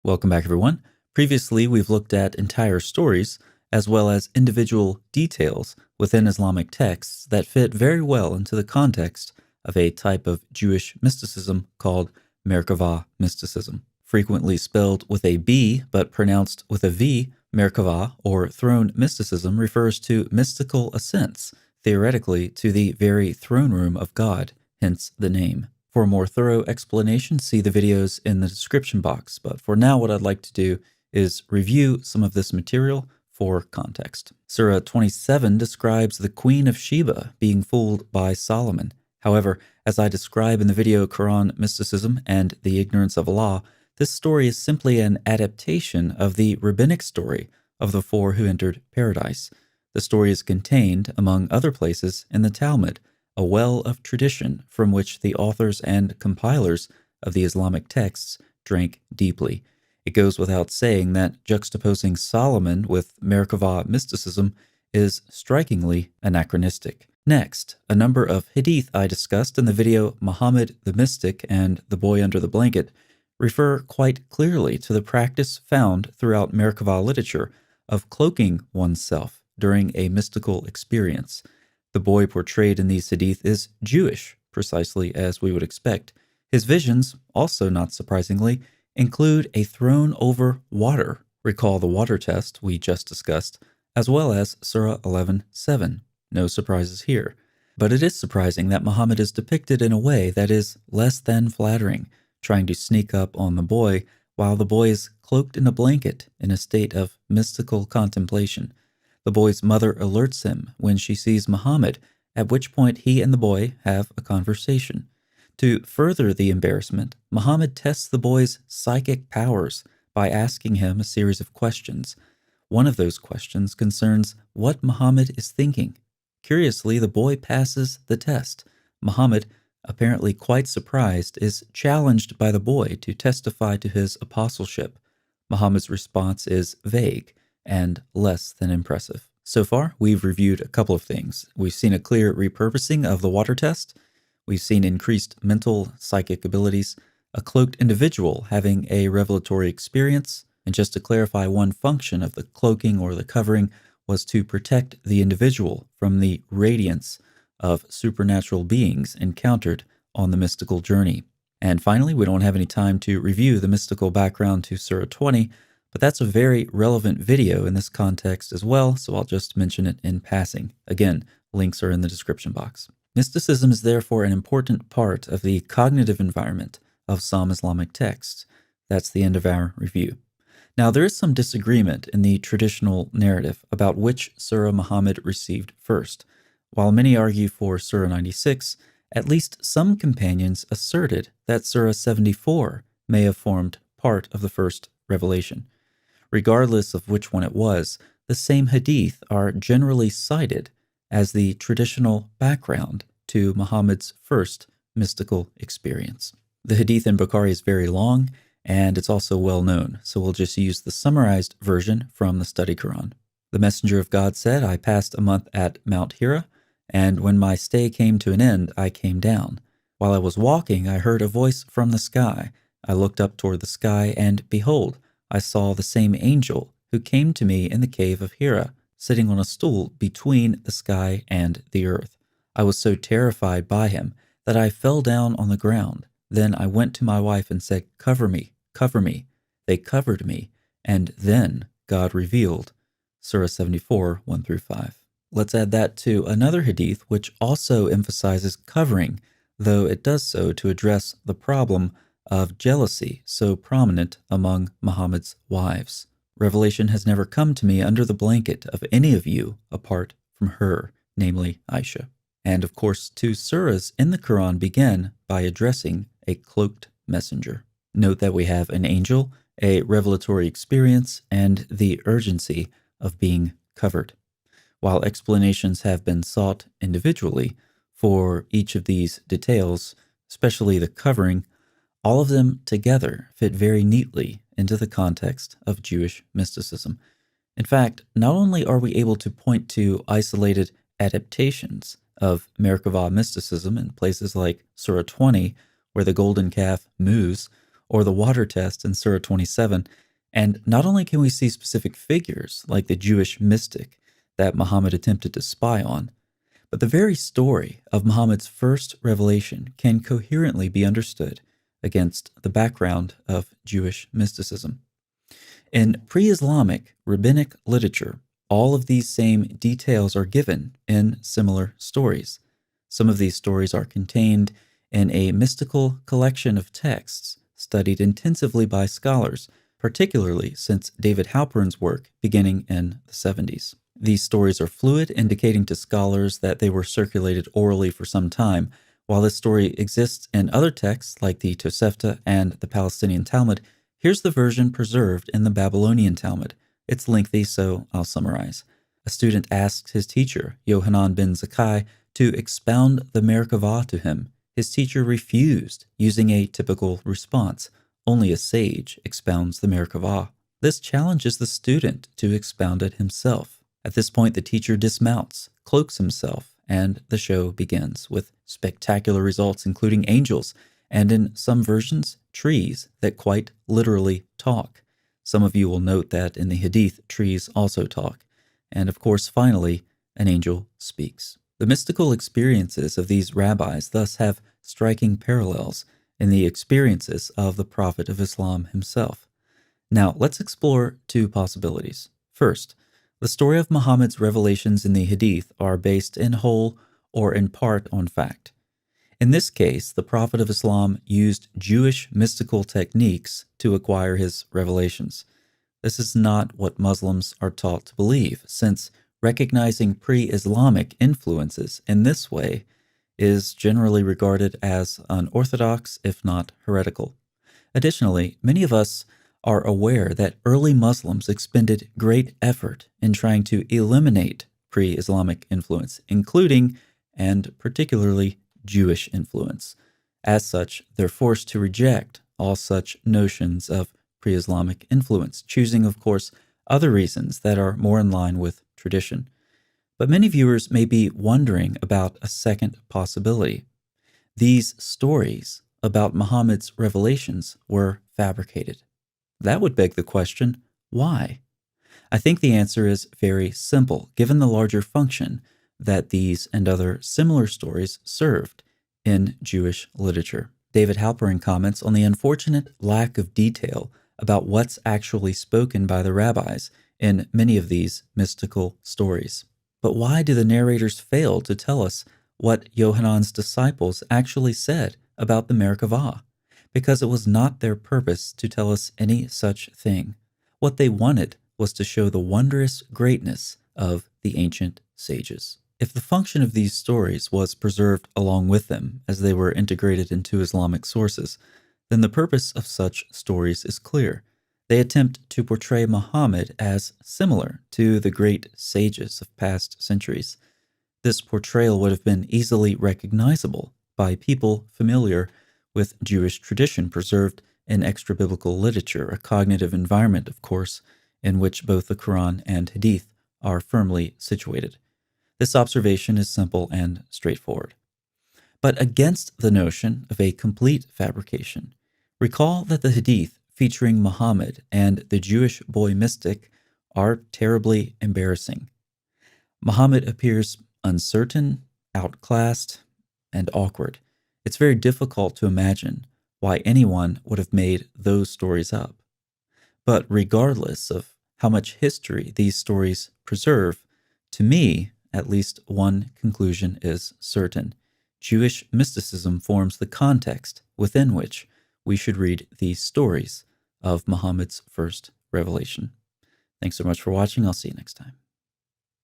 Welcome back, everyone. Previously, we've looked at entire stories as well as individual details within Islamic texts that fit very well into the context of a type of Jewish mysticism called Merkavah mysticism. Frequently spelled with a B but pronounced with a V, Merkavah, or throne mysticism, refers to mystical ascents, theoretically to the very throne room of God, hence the name. For a more thorough explanation, see the videos in the description box. But for now, what I'd like to do is review some of this material for context. Surah 27 describes the Queen of Sheba being fooled by Solomon. However, as I describe in the video Quran Mysticism and the Ignorance of Allah, this story is simply an adaptation of the Rabbinic story of the four who entered paradise. The story is contained, among other places, in the Talmud, a well of tradition from which the authors and compilers of the Islamic texts drank deeply. It goes without saying that juxtaposing Solomon with Merkavah mysticism is strikingly anachronistic. Next, a number of hadith I discussed in the video Muhammad the Mystic and the Boy Under the Blanket refer quite clearly to the practice found throughout Merkavah literature of cloaking oneself during a mystical experience. The boy portrayed in these hadith is Jewish, precisely as we would expect. His visions, also not surprisingly, include a throne over water. Recall the water test we just discussed, as well as Surah 11:7. No surprises here. But it is surprising that Muhammad is depicted in a way that is less than flattering, trying to sneak up on the boy while the boy is cloaked in a blanket in a state of mystical contemplation. The boy's mother alerts him when she sees Muhammad, at which point he and the boy have a conversation. To further the embarrassment, Muhammad tests the boy's psychic powers by asking him a series of questions. One of those questions concerns what Muhammad is thinking. Curiously, the boy passes the test. Muhammad, apparently quite surprised, is challenged by the boy to testify to his apostleship. Muhammad's response is vague and less than impressive. So far, we've reviewed a couple of things. We've seen a clear repurposing of the water test. We've seen increased mental psychic abilities, a cloaked individual having a revelatory experience. And just to clarify, one function of the cloaking or the covering was to protect the individual from the radiance of supernatural beings encountered on the mystical journey. And finally, we don't have any time to review the mystical background to Surah 20, but that's a very relevant video in this context as well, so I'll just mention it in passing. Again, links are in the description box. Mysticism is therefore an important part of the cognitive environment of some Islamic texts. That's the end of our review. Now, there is some disagreement in the traditional narrative about which Surah Muhammad received first. While many argue for Surah 96, at least some companions asserted that Surah 74 may have formed part of the first revelation. Regardless of which one it was, the same hadith are generally cited as the traditional background to Muhammad's first mystical experience. The hadith in Bukhari is very long, and it's also well known, so we'll just use the summarized version from the Study Quran. The Messenger of God said, "I passed a month at Mount Hira, and when my stay came to an end, I came down. While I was walking, I heard a voice from the sky. I looked up toward the sky, and behold, I saw the same angel who came to me in the cave of Hira, sitting on a stool between the sky and the earth. I was so terrified by him that I fell down on the ground. Then I went to my wife and said, 'Cover me, cover me.' They covered me, and then God revealed." Surah 74, 1-5. Let's add that to another hadith which also emphasizes covering, though it does so to address the problem of jealousy so prominent among Muhammad's wives. "Revelation has never come to me under the blanket of any of you apart from her," namely Aisha. And of course, 2 surahs in the Quran begin by addressing a cloaked messenger. Note that we have an angel, a revelatory experience, and the urgency of being covered. While explanations have been sought individually for each of these details, especially the covering, all of them together fit very neatly into the context of Jewish mysticism. In fact, not only are we able to point to isolated adaptations of Merkavah mysticism in places like Surah 20, where the golden calf moves, or the water test in Surah 27. And not only can we see specific figures like the Jewish mystic that Muhammad attempted to spy on, but the very story of Muhammad's first revelation can coherently be understood against the background of Jewish mysticism. In pre-Islamic rabbinic literature, all of these same details are given in similar stories. Some of these stories are contained in a mystical collection of texts studied intensively by scholars, particularly since David Halperin's work beginning in the 70s. These stories are fluid, indicating to scholars that they were circulated orally for some time. While this story exists in other texts like the Tosefta and the Palestinian Talmud, here's the version preserved in the Babylonian Talmud. It's lengthy, so I'll summarize. A student asked his teacher, Yohanan ben Zakkai, to expound the Merkavah to him. His teacher refused, using a typical response. Only a sage expounds the Merkavah. This challenges the student to expound it himself. At this point, the teacher dismounts, cloaks himself, and the show begins with spectacular results, including angels, and in some versions, trees that quite literally talk. Some of you will note that in the Hadith, trees also talk. And of course, finally, an angel speaks. The mystical experiences of these rabbis thus have striking parallels in the experiences of the Prophet of Islam himself. Now, let's explore two possibilities. First, the story of Muhammad's revelations in the Hadith are based in whole or in part on fact. In this case, the Prophet of Islam used Jewish mystical techniques to acquire his revelations. This is not what Muslims are taught to believe, since recognizing pre-Islamic influences in this way is generally regarded as unorthodox, if not heretical. Additionally, many of us are aware that early Muslims expended great effort in trying to eliminate pre-Islamic influence, including and particularly Jewish influence. As such, they're forced to reject all such notions of pre-Islamic influence, choosing, of course, other reasons that are more in line with tradition. But many viewers may be wondering about a second possibility. These stories about Muhammad's revelations were fabricated. That would beg the question, why? I think the answer is very simple, given the larger function that these and other similar stories served in Jewish literature. David Halperin comments on the unfortunate lack of detail about what's actually spoken by the rabbis in many of these mystical stories. But why do the narrators fail to tell us what Yohanan's disciples actually said about the Merkavah? Because it was not their purpose to tell us any such thing. What they wanted was to show the wondrous greatness of the ancient sages. If the function of these stories was preserved along with them as they were integrated into Islamic sources, then the purpose of such stories is clear. They attempt to portray Muhammad as similar to the great sages of past centuries. This portrayal would have been easily recognizable by people familiar with Jewish tradition preserved in extra-biblical literature, a cognitive environment, of course, in which both the Quran and Hadith are firmly situated. This observation is simple and straightforward. But against the notion of a complete fabrication, recall that the Hadith featuring Muhammad and the Jewish boy mystic are terribly embarrassing. Muhammad appears uncertain, outclassed, and awkward. It's very difficult to imagine why anyone would have made those stories up. But regardless of how much history these stories preserve, to me, at least one conclusion is certain. Jewish mysticism forms the context within which we should read these stories of Muhammad's first revelation. Thanks so much for watching. I'll see you next time.